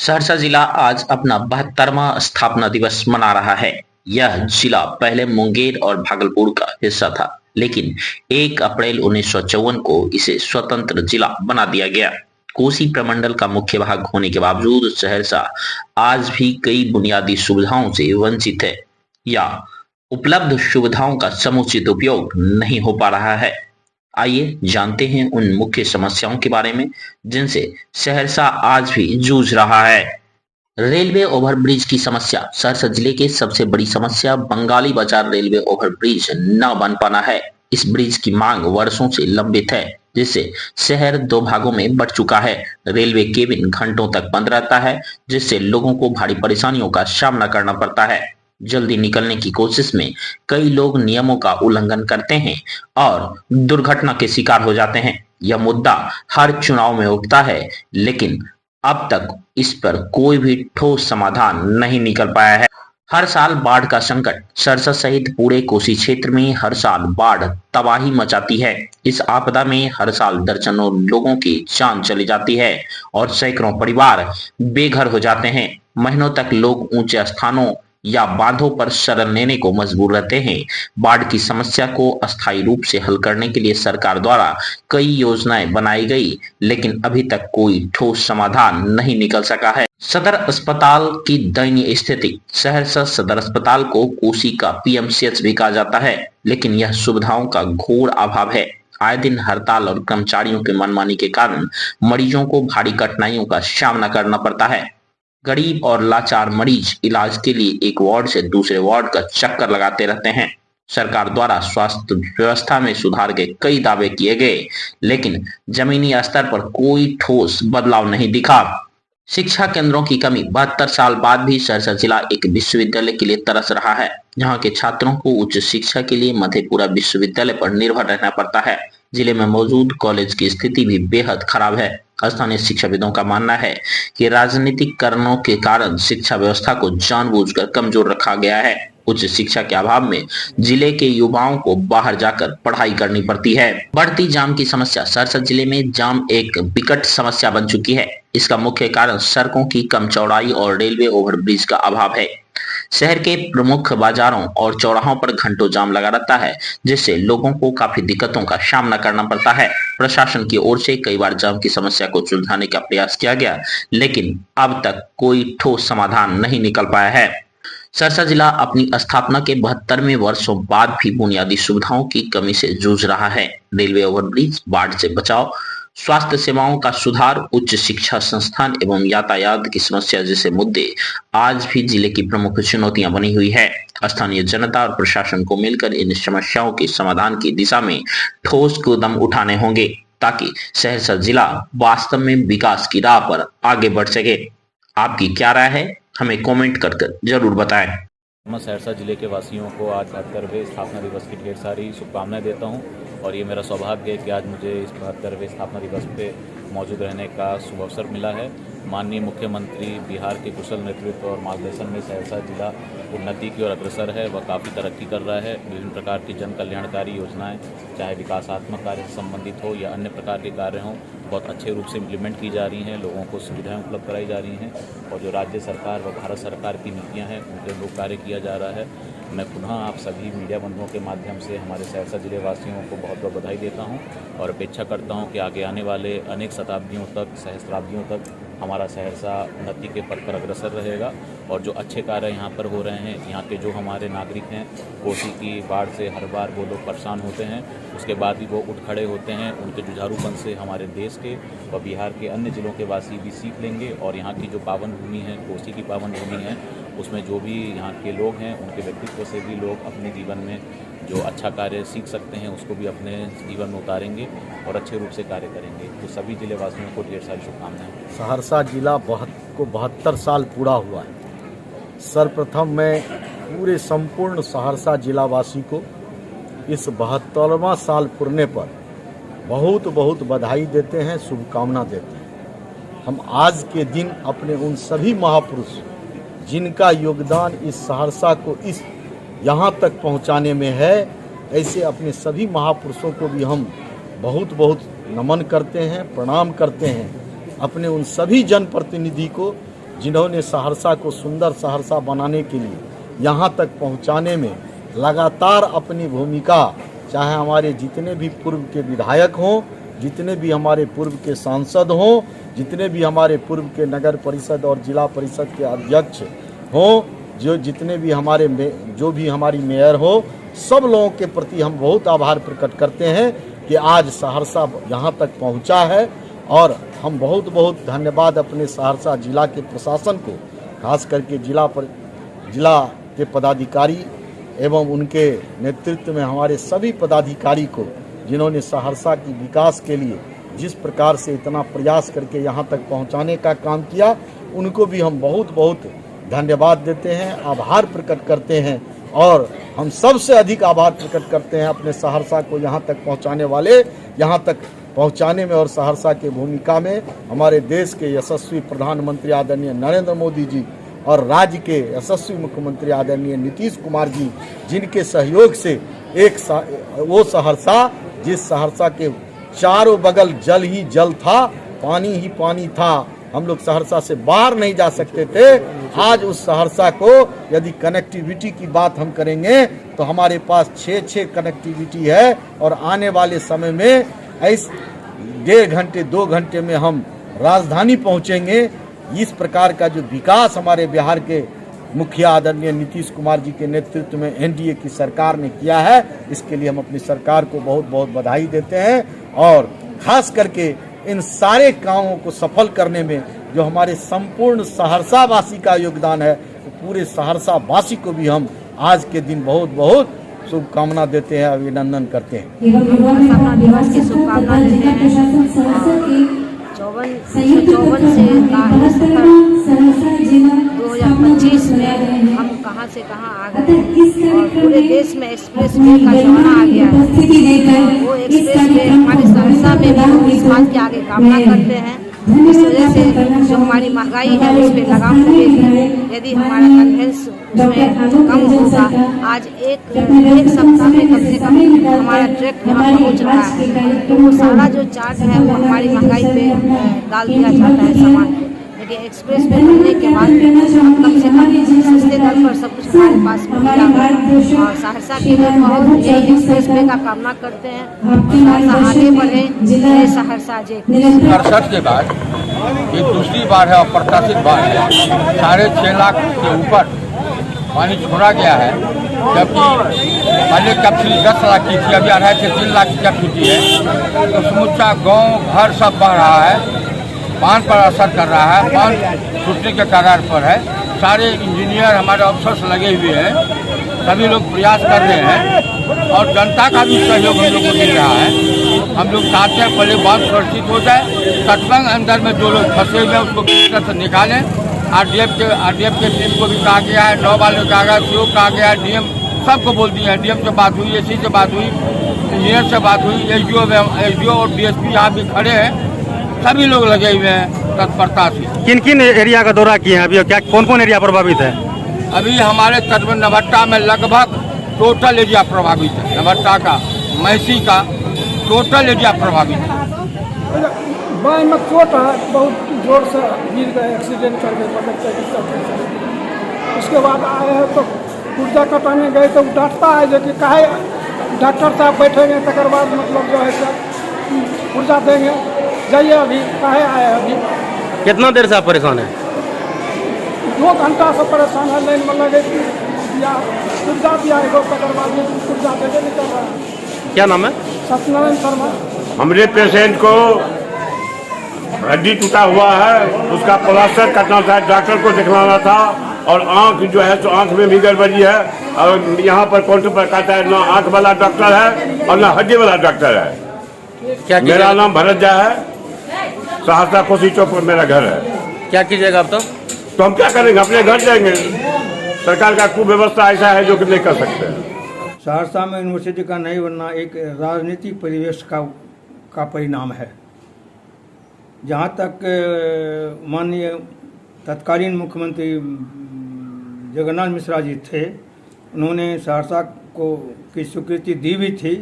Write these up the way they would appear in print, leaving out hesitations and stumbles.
सहरसा जिला आज अपना 72वां स्थापना दिवस मना रहा है। यह जिला पहले मुंगेर और भागलपुर का हिस्सा था, लेकिन 1 अप्रैल 1954 को इसे स्वतंत्र जिला बना दिया गया। कोसी प्रमंडल का मुख्य भाग होने के बावजूद सहरसा आज भी कई बुनियादी सुविधाओं से वंचित है या उपलब्ध सुविधाओं का समुचित उपयोग नहीं हो पा रहा है। आइए जानते हैं उन मुख्य समस्याओं के बारे में जिनसे सहरसा आज भी जूझ रहा है। रेलवे ओवरब्रिज की समस्या। सहरसा जिले की सबसे बड़ी समस्या बंगाली बाजार रेलवे ओवरब्रिज न बन पाना है। इस ब्रिज की मांग वर्षों से लंबित है, जिससे शहर 2 भागों में बंट चुका है। रेलवे केबिन घंटों तक बंद रहता है, जिससे लोगों को भारी परेशानियों का सामना करना पड़ता है। जल्दी निकलने की कोशिश में कई लोग नियमों का उल्लंघन करते हैं और दुर्घटना के शिकार हो जाते हैं। यह मुद्दा हर चुनाव में उठता है, लेकिन अब तक इस पर कोई भी ठोस समाधान नहीं निकल पाया है। हर साल बाढ़ का संकट। सरसा सहित पूरे कोसी क्षेत्र में हर साल बाढ़ तबाही मचाती है। इस आपदा में हर साल दर्जनों लोगों की जान चली जाती है और सैकड़ों परिवार बेघर हो जाते हैं। महीनों तक लोग ऊंचे स्थानों या बांधों पर शरण लेने को मजबूर रहते हैं। बाढ़ की समस्या को अस्थायी रूप से हल करने के लिए सरकार द्वारा कई योजनाएं बनाई गई, लेकिन अभी तक कोई ठोस समाधान नहीं निकल सका है। सदर अस्पताल की दयनीय स्थिति। सहरसा सदर अस्पताल को कोसी का पीएमसीएच भी कहा जाता है, लेकिन यह सुविधाओं का घोर अभाव है। आए दिन हड़ताल और कर्मचारियों के मनमानी के कारण मरीजों को भारी कठिनाइयों का सामना करना पड़ता है। गरीब और लाचार मरीज इलाज के लिए एक वार्ड से दूसरे वार्ड का चक्कर लगाते रहते हैं। सरकार द्वारा स्वास्थ्य व्यवस्था में सुधार के कई दावे किए गए, लेकिन जमीनी स्तर पर कोई ठोस बदलाव नहीं दिखा। शिक्षा केंद्रों की कमी। 72 साल बाद भी सहरसा जिला एक विश्वविद्यालय के लिए तरस रहा है। यहाँ के छात्रों को उच्च शिक्षा के लिए मधेपुरा विश्वविद्यालय पर निर्भर रहना पड़ता है। जिले में मौजूद कॉलेज की स्थिति भी बेहद खराब है। स्थानीय शिक्षाविदों का मानना है कि राजनीतिक कारणों के कारण शिक्षा व्यवस्था को जानबूझकर कमजोर रखा गया है। उच्च शिक्षा के अभाव में जिले के युवाओं को बाहर जाकर पढ़ाई करनी पड़ती है। बढ़ती जाम की समस्या। सहरसा जिले में जाम एक विकट समस्या बन चुकी है। इसका मुख्य कारण सड़कों की कम चौड़ाई और रेलवे ओवरब्रिज का अभाव है। शहर के प्रमुख बाजारों और चौराहों पर घंटों जाम लगा रहता है, जिससे लोगों को काफी दिक्कतों का सामना करना पड़ता है। प्रशासन की ओर से कई बार जाम की समस्या को सुलझाने का प्रयास किया गया, लेकिन अब तक कोई ठोस समाधान नहीं निकल पाया है। सरसा जिला अपनी स्थापना के 72वें वर्षों बाद भी बुनियादी सुविधाओं की कमी से जूझ रहा है। रेलवे ओवरब्रिज, बाढ़ से बचाव, स्वास्थ्य सेवाओं का सुधार, उच्च शिक्षा संस्थान एवं यातायात की समस्या जैसे मुद्दे आज भी जिले की प्रमुख चुनौतियां बनी हुई है। स्थानीय जनता और प्रशासन को मिलकर इन समस्याओं के समाधान की दिशा में ठोस कदम उठाने होंगे, ताकि सहरसा जिला वास्तव में विकास की राह पर आगे बढ़ सके। आपकी क्या राय है, हमें कमेंट कर जरूर बताएं। मैं सहरसा जिले के वासियों को आज 72वें स्थापना दिवस की ढेर सारी शुभकामनाएं देता हूं और ये मेरा सौभाग्य है कि आज मुझे इस 72वें स्थापना दिवस पे मौजूद रहने का शुभ अवसर मिला है। माननीय मुख्यमंत्री बिहार के कुशल नेतृत्व और मार्गदर्शन में सहरसा जिला उन्नति की ओर अग्रसर है। वह काफ़ी तरक्की कर रहा है। विभिन्न प्रकार की जन कल्याणकारी योजनाएं, चाहे विकासात्मक कार्य से संबंधित हो या अन्य प्रकार के कार्य हों, बहुत अच्छे रूप से इम्प्लीमेंट की जा रही हैं। लोगों को सुविधाएं उपलब्ध कराई जा रही हैं और जो राज्य सरकार व भारत सरकार की नीतियाँ हैं उनके अनुरूप कार्य किया जा रहा है। मैं पुनः आप सभी मीडिया बंधुओं के माध्यम से हमारे सहरसा जिले वासियों को बहुत बहुत बधाई देता हूं और अपेक्षा करता हूं कि आगे आने वाले अनेक शताब्दियों तक, सहस्त्राब्दियों तक हमारा सहरसा उन्नति के पथ पर अग्रसर रहेगा और जो अच्छे कार्य यहाँ पर हो रहे हैं, यहाँ के जो हमारे नागरिक हैं, कोसी की बाढ़ से हर बार वो लोग परेशान होते हैं, उसके बाद भी वो उठ खड़े होते हैं। उनके जुझारूपन से हमारे देश के व बिहार के अन्य जिलों के वासी भी सीख लेंगे और यहाँ की जो पावन भूमि है, कोसी की पावन भूमि है, उसमें जो भी यहाँ के लोग हैं उनके व्यक्तित्व से भी लोग अपने जीवन में जो अच्छा कार्य सीख सकते हैं उसको भी अपने जीवन में उतारेंगे और अच्छे रूप से कार्य करेंगे। तो सभी जिले वासियों को ढेर सारी शुभकामनाएं। सहरसा जिला को 72 साल पूरा हुआ है। सर्वप्रथम मैं पूरे संपूर्ण सहरसा जिलावासी को इस 72वां साल पूरने पर बहुत बहुत बधाई देते हैं, शुभकामना देते हैं। हम आज के दिन अपने उन सभी महापुरुष जिनका योगदान इस सहरसा को इस यहाँ तक पहुँचाने में है, ऐसे अपने सभी महापुरुषों को भी हम बहुत बहुत नमन करते हैं, प्रणाम करते हैं। अपने उन सभी जनप्रतिनिधि को जिन्होंने सहरसा को सुंदर सहरसा बनाने के लिए यहाँ तक पहुँचाने में लगातार अपनी भूमिका, चाहे हमारे जितने भी पूर्व के विधायक हों, जितने भी हमारे पूर्व के सांसद हों, जितने भी हमारे पूर्व के नगर परिषद और जिला परिषद के अध्यक्ष हों, जितने भी हमारी मेयर हो, सब लोगों के प्रति हम बहुत आभार प्रकट करते हैं कि आज सहरसा यहाँ तक पहुँचा है। और हम बहुत बहुत धन्यवाद अपने सहरसा जिला के प्रशासन को, खास करके जिला के पदाधिकारी एवं उनके नेतृत्व में हमारे सभी पदाधिकारी को, जिन्होंने सहरसा की विकास के लिए जिस प्रकार से इतना प्रयास करके यहाँ तक पहुँचाने का काम किया, उनको भी हम बहुत बहुत धन्यवाद देते हैं, आभार प्रकट करते हैं। और हम सबसे अधिक आभार प्रकट करते हैं अपने सहरसा को यहाँ तक पहुँचाने वाले, यहाँ तक पहुँचाने में और सहरसा की भूमिका में हमारे देश के यशस्वी प्रधानमंत्री आदरणीय नरेंद्र मोदी जी और राज्य के यशस्वी मुख्यमंत्री आदरणीय नीतीश कुमार जी, जिनके सहयोग से वो सहरसा, जिस सहरसा के चारों बगल जल ही जल था, पानी ही पानी था, हम लोग सहरसा से बाहर नहीं जा सकते थे। आज उस सहरसा को यदि कनेक्टिविटी की बात हम करेंगे तो हमारे पास 6 कनेक्टिविटी है और आने वाले समय में ऐसे 1.5 घंटे 2 घंटे में हम राजधानी पहुंचेंगे। इस प्रकार का जो विकास हमारे बिहार के मुखिया आदरणीय नीतीश कुमार जी के नेतृत्व में एनडीए की सरकार ने किया है, इसके लिए हम अपनी सरकार को बहुत बहुत बधाई देते हैं। और खास करके इन सारे कामों को सफल करने में जो हमारे संपूर्ण सहरसा वासी का योगदान है, तो पूरे सहरसा वासी को भी हम आज के दिन बहुत बहुत शुभकामना देते हैं, अभिनंदन करते हैं। स्थापना दिवस की शुभकामना देते हैं। 54 से 2025 में हम कहाँ से कहाँ आ गए और पूरे देश में एक्सप्रेस वे का जमाना आ गया है। वो एक्सप्रेस वे हमारे सहरसा में भी हम इस बात के आगे कामना करते हैं। इस वजह से जो हमारी महंगाई है उस पर लगाम लगेगी। यदि हमारा कन्वेंस उसमें कम होगा, आज एक सप्ताह में कम से कम हमारा ट्रक यहाँ पहुँच रहा है, तो वो सारा जो चार्ज है वो हमारी महंगाई पे डाल दिया जाता है सामान। लेकिन एक्सप्रेस वे बनने के बाद हम कम से कम सस्ते दर पर सब कुछ हमारे पास मिल जाएगा। और सहरसा के लोग बहुत यही एक्सप्रेस वे का कामना करते हैं और सहरसा आगे बढ़े। जय सहरसा जय। 67 के बाद ये दूसरी बार है, अप्रत्याशित बार है। 6.5 लाख के ऊपर पानी छोड़ा गया है, जबकि पहले कैपेसिटी 10 लाख की थी, अभी 2.5 से 3 लाख की कैपेसिटी है। तो समूचा गांव घर सब बह रहा है, बांध पर असर कर रहा है, बांध टूटने के कगार पर है। सारे इंजीनियर हमारे अफसर लगे हुए हैं, सभी लोग प्रयास कर रहे हैं और जनता का भी सहयोग हम लोग को मिल रहा है। हम लोग चाहते हैं पहले बांध सुरक्षित हो जाए, तटबंध अंदर में जो लोग फंसे हुए हैं उसको किसी तरह से निकालें। आरडीएफ के टीम को भी कहा गया है, 9 वालों कहा गया, सीओ कहा गया है, डीएम सबको बोल दिया है। डीएम से बात हुई, एसी से बात हुई, इंजीनियर से बात हुई, एसडीओ और डीएसपी यहाँ भी खड़े हैं, सभी लोग लगे हुए हैं तत्परता से। किन किन एरिया का दौरा किए हैं अभी, क्या कौन कौन एरिया प्रभावित है? अभी हमारे तटबंध नवट्टा में लगभग टोटल एरिया प्रभावित है। नवट्टा का, महसी का टोटल एरिया प्रभावित है। बाएं में चोट है, बहुत जोर से गिर गए, एक्सीडेंट कर गए, उसके बाद आए हैं तो पुर्जा कटाने गए तो डांटता है जो कि काहे डॉक्टर साहब बैठेंगे तकर बाद मतलब जो है सर पुर्जा देंगे, जाइए अभी काहे आए अभी। कितना देर से आप परेशान हैं? 2 घंटा से परेशान है, लाइन में लगे या पुर्जा दिया है, तकर बाद पुर्जा देंगे नहीं कर रहा है। क्या नाम है? सत्यनारायण शर्मा। हमरे पेशेंट को हड्डी टूटा हुआ है, उसका प्लास्टर कटना था, डॉक्टर को दिखलाना था और आंख जो है तो आंख में भी गड़बड़ी है। और यहाँ पर काउंटर पर कहता है ना आंख वाला डॉक्टर है और ना हड्डी वाला डॉक्टर है। क्या मेरा नाम भरत झा है, सहरसा कोसी चौक पर मेरा घर है। क्या कीजिएगा आप? तो हम क्या करेंगे, अपने घर जाएंगे। सरकार का कुव्यवस्था ऐसा है जो कि नहीं कर सकते। सहरसा में यूनिवर्सिटी का नहीं बनना एक राजनीतिक परिवेश का परिणाम है। जहाँ तक माननीय तत्कालीन मुख्यमंत्री जगन्नाथ मिश्रा जी थे, उन्होंने सहरसा को की स्वीकृति दी भी थी,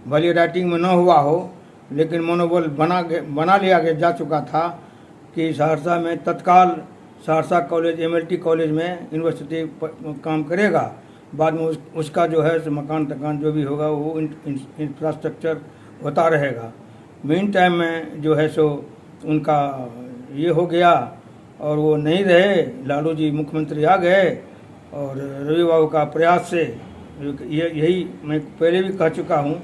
भले राइटिंग में न हुआ हो, लेकिन मनोबल बना लिया जा चुका था कि सहरसा में तत्काल सहरसा कॉलेज MLT कॉलेज में यूनिवर्सिटी काम करेगा। बाद में उसका जो है मकान तकान जो भी होगा वो इंफ्रास्ट्रक्चर होता रहेगा। मेन टाइम में जो है सो उनका ये हो गया और वो नहीं रहे, लालू जी मुख्यमंत्री आ गए और रवि बाबू का प्रयास से यही मैं पहले भी कह चुका हूँ,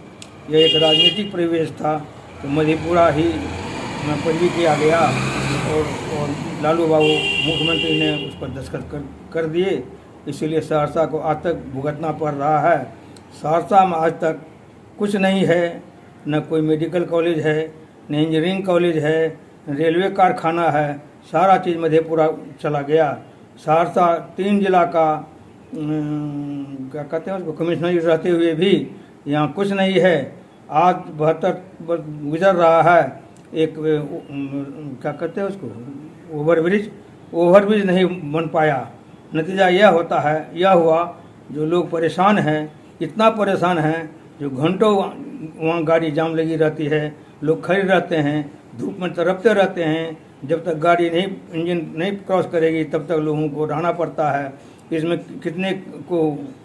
यह एक राजनीतिक परिवेश था। तो मधेपुरा ही में पैरवी किया गया और लालू बाबू मुख्यमंत्री ने उस पर दस्तखत कर दिए। इसीलिए सहरसा को आज तक भुगतना पड़ रहा है। सहरसा में आज तक कुछ नहीं है, न कोई मेडिकल कॉलेज है, न इंजीनियरिंग कॉलेज है, रेलवे कारखाना है, सारा चीज़ मधेपुरा चला गया। सहरसा 3 जिला का क्या कहते हैं उसको कमिश्नरी रहते हुए भी यहाँ कुछ नहीं है। आज 72 गुजर रहा है, एक क्या कहते हैं उसको ओवरब्रिज नहीं बन पाया। नतीजा यह हुआ जो लोग परेशान हैं, इतना परेशान हैं जो घंटों वहाँ गाड़ी जाम लगी रहती है, लोग खड़े रहते हैं, धूप में तड़पते रहते हैं। जब तक गाड़ी इंजन नहीं क्रॉस करेगी तब तक लोगों को रहना पड़ता है। इसमें कितने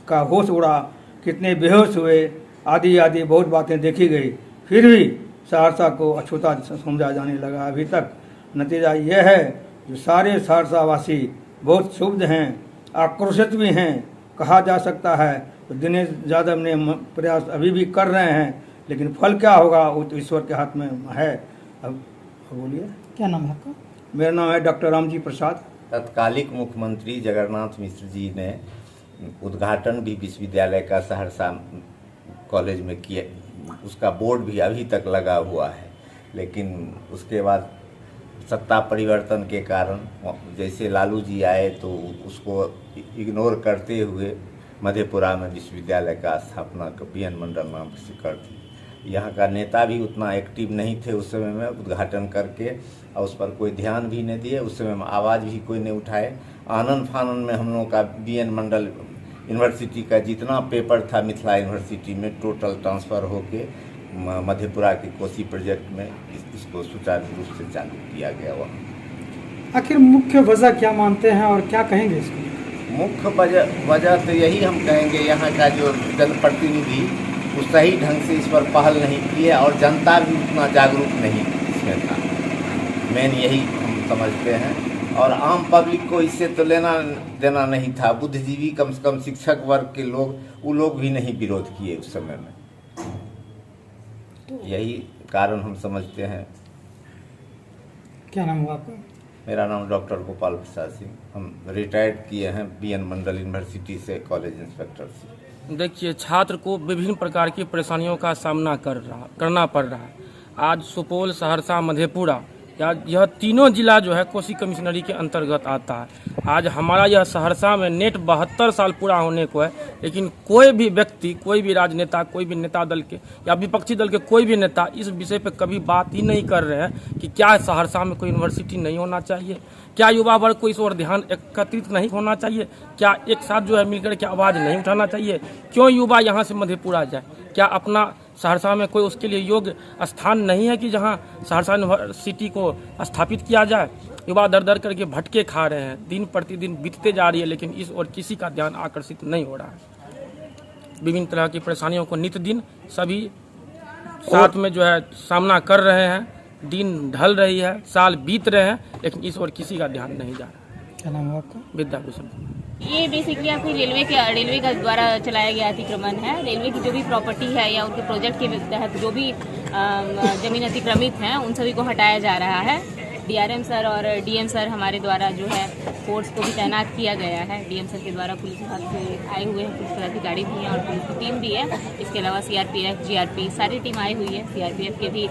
का होश उड़ा, कितने बेहोश हुए, आदि बहुत बातें देखी गई। फिर भी सहरसा को अछूता समझा जाने लगा अभी तक। नतीजा यह है जो सारे सहरसावासी बहुत क्षुब्ध हैं, आक्रोशित भी हैं कहा जा सकता है। तो दिनेश यादव ने प्रयास अभी भी कर रहे हैं, लेकिन फल क्या होगा वो तो ईश्वर के हाथ में है। अब बोलिए, क्या नाम है आपका? मेरा नाम है डॉक्टर रामजी प्रसाद। तत्कालिक मुख्यमंत्री जगन्नाथ मिश्र जी ने उद्घाटन भी विश्वविद्यालय का सहरसा कॉलेज में किया, उसका बोर्ड भी अभी तक लगा हुआ है। लेकिन उसके बाद सत्ता परिवर्तन के कारण जैसे लालू जी आए तो उसको इग्नोर करते हुए मधेपुरा में विश्वविद्यालय का स्थापना BN मंडल नाम से कर दी। यहाँ का नेता भी उतना एक्टिव नहीं थे उस समय में उद्घाटन करके, और उस पर कोई ध्यान भी नहीं दिए। उस समय में आवाज़ भी कोई नहीं उठाए। आनंद फानन में हम लोगों का BN मंडल यूनिवर्सिटी का जितना पेपर था मिथिला यूनिवर्सिटी में टोटल ट्रांसफ़र होके मधेपुरा के कोसी प्रोजेक्ट में इसको सुचारू रूप से चालू किया गया। वहाँ आखिर मुख्य वजह क्या मानते हैं और क्या कहेंगे इसको? मुख्य वजह तो यही हम कहेंगे, यहाँ का जो जनप्रतिनिधि वो सही ढंग से इस पर पहल नहीं की है और जनता भी उतना जागरूक नहीं इसमें था। मेन यही हम समझते हैं। और आम पब्लिक को इससे तो लेना देना नहीं था। बुद्धिजीवी कम से कम शिक्षक वर्ग के लोग, वो लोग भी नहीं विरोध किए उस समय में। यही कारण हम समझते हैं। क्या नाम हुआ आपका? मेरा नाम डॉक्टर गोपाल प्रसाद सिंह। हम रिटायर्ड किए हैं BN मंडल यूनिवर्सिटी से कॉलेज इंस्पेक्टर से। देखिए, छात्र को विभिन्न प्रकार की परेशानियों का सामना करना पड़ रहा है। आज सुपौल, सहरसा, मधेपुरा यह तीनों जिला जो है कोसी कमिश्नरी के अंतर्गत आता है। आज हमारा यह सहरसा में नेट 72 साल पूरा होने को है, लेकिन कोई भी व्यक्ति, कोई भी राजनेता, कोई भी नेता दल के या विपक्षी दल के कोई भी नेता इस विषय पर कभी बात ही नहीं कर रहे हैं कि क्या सहरसा में कोई यूनिवर्सिटी नहीं होना चाहिए, क्या युवा वर्ग को इस ओर ध्यान एकत्रित नहीं होना चाहिए, क्या एक साथ जो है मिलकर के आवाज़ नहीं उठाना चाहिए, क्यों युवा यहाँ से मधेपुरा जाए, क्या अपना सहरसा में कोई उसके लिए योग्य स्थान नहीं है कि जहाँ सहरसा यूनिवर्सिटी को स्थापित किया जाए। युवा दर दर करके भटके खा रहे हैं, दिन प्रतिदिन बीतते जा रही है, लेकिन इस ओर किसी का ध्यान आकर्षित नहीं हो रहा है। विभिन्न तरह की परेशानियों को नित्य दिन सभी साथ में जो है सामना कर रहे हैं। दिन ढल रही है, साल बीत रहे हैं, लेकिन इस ओर किसी का ध्यान नहीं जा रहा। क्या नाम है आपका? विद्याभूषण। ये बेसिकली आपकी रेलवे का द्वारा चलाया गया अतिक्रमण है। रेलवे की जो भी प्रॉपर्टी है या उनके प्रोजेक्ट के तहत जो भी जमीन अतिक्रमित हैं उन सभी को हटाया जा रहा है। DRM सर और DM सर हमारे द्वारा जो है फोर्स को भी तैनात किया गया है। DM सर के द्वारा पुलिस विभाग से आए हुए हैं, पुलिस पदाधिकारी भी हैं और पुलिस की टीम भी है। इसके अलावा CRPF, GRP सारी टीम आई हुई है। CRPF के भी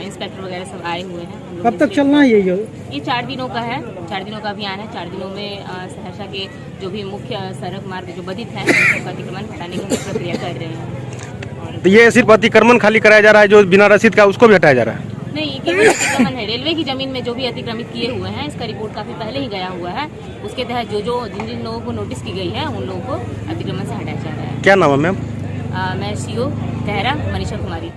इंस्पेक्टर वगैरह सब आए हुए हैं। कब तक चलना है ये 4 दिनों का है, 4 दिनों का अभियान है। 4 दिनों में सहरसा के जो भी मुख्य सड़क मार्ग जो बाधित हैं उनका अतिक्रमण हटाने की प्रक्रिया कर रहे हैं। तो ये सिर्फ अतिक्रमण खाली कराया जा रहा है, जो बिना रसीद का उसको भी हटाया जा रहा है? नहीं, केवल अतिक्रमण है। रेलवे की जमीन में जो भी अतिक्रमित किए हुए हैं, इसका रिपोर्ट काफी पहले ही गया हुआ है। उसके तहत जिन लोगों को नोटिस की गई है उन लोगों को अतिक्रमण से हटाया जा रहा है। क्या नाम है मैम? मैं CO कहरा मनीषा कुमारी।